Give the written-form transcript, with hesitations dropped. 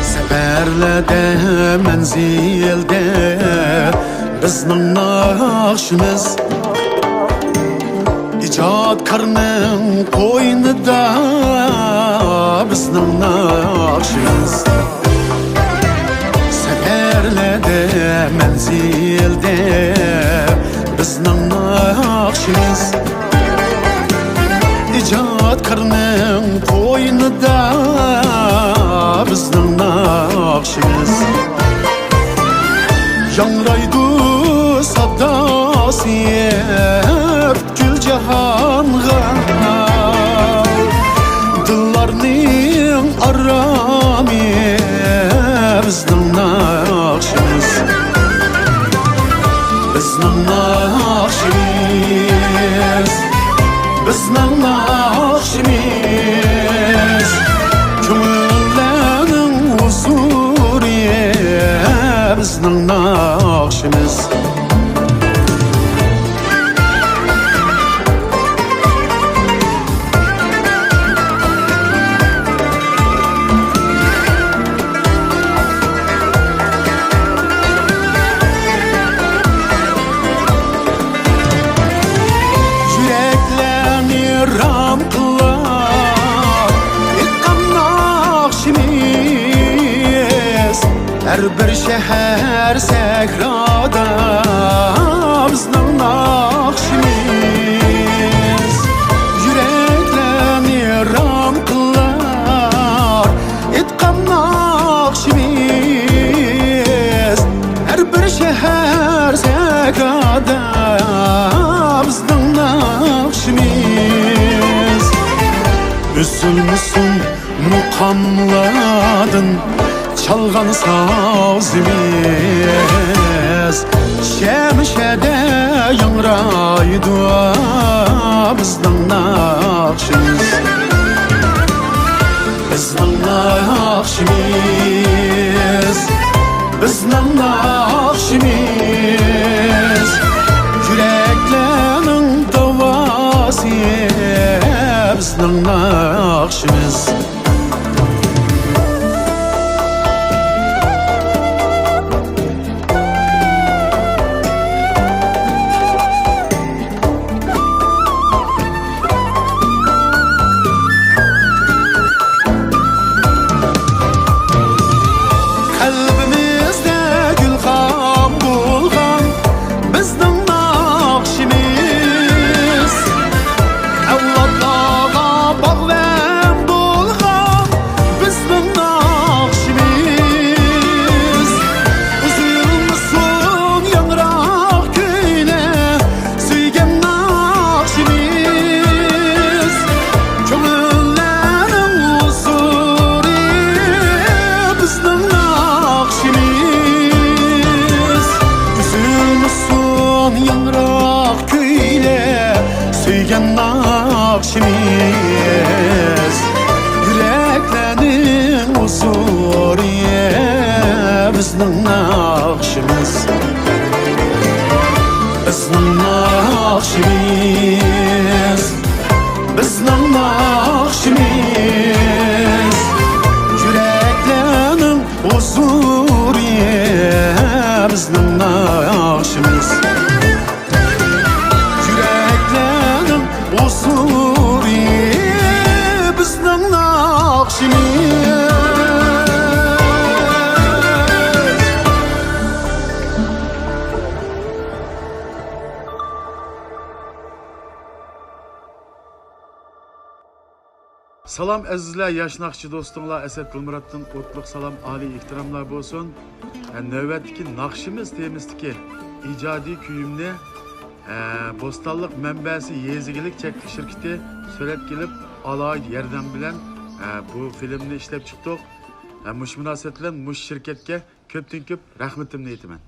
Seferlerde, menzilde bizning naqshimiz ijodkorning qo'ynida bizning naqshimiz. Seferlerde, menzilde bizning naqshimiz ijodkorning qo'ynida bizning naqshimiz. Yangraydı sadası butkul jahonga, dillarning arami bizning naqshimiz. Bizning naqshimiz, bizning naqshimiz. Ko'ngillarning huzuri bizning naqshimiz. Yüreklerni ram kılar ilkan naqshimiz. Her bir şehir sehrada bizning naqshimiz. Yüreklerni ram kılar itqan naqshimiz. Her bir şehir sehrada bizning naqshimiz. Üzülmüşsün muqamladın çalgan sazimiz. Şemşede yangraydı bizning naqshimiz. Bizning naqshimiz, bizning naqshimiz. Yüreklerning davası bizning naqshimiz. Kalbimizde gülxan bulgan bizning naqshimiz. Avlodlarga bog'lam bo'lgan bizning naqshimiz. Uzilmasin yangroq kuyla suygan naqshimiz. Ko'ngillarning huzuri bizning naqshimiz. Üzülmesin yangroq kuyla suygan naqshimiz. Yüreklerning huzuri bizning naqshimiz. Bizning naqshimiz, bizning naqshimiz. Yüreklerning huzuri bizning naqshimiz. Yüreklerning huzuri bizning naqshimiz. Salam azizlar, yosh naqshchi do'stinglar, Asad Gulmuratdan o'tliq salom, oliy ehtiromlar bo'lsin. Navbatdagi naqshimiz temizdagi ijodiy kuyimni Bo'stonliq manbasi yezigilik cheklik shirkati surat kelib alohida yordam bilan bu filmni ishlab chiqdik. Mush munosabat bilan mush shirkatga ko'pdan ko'p rahmatimni aytaman.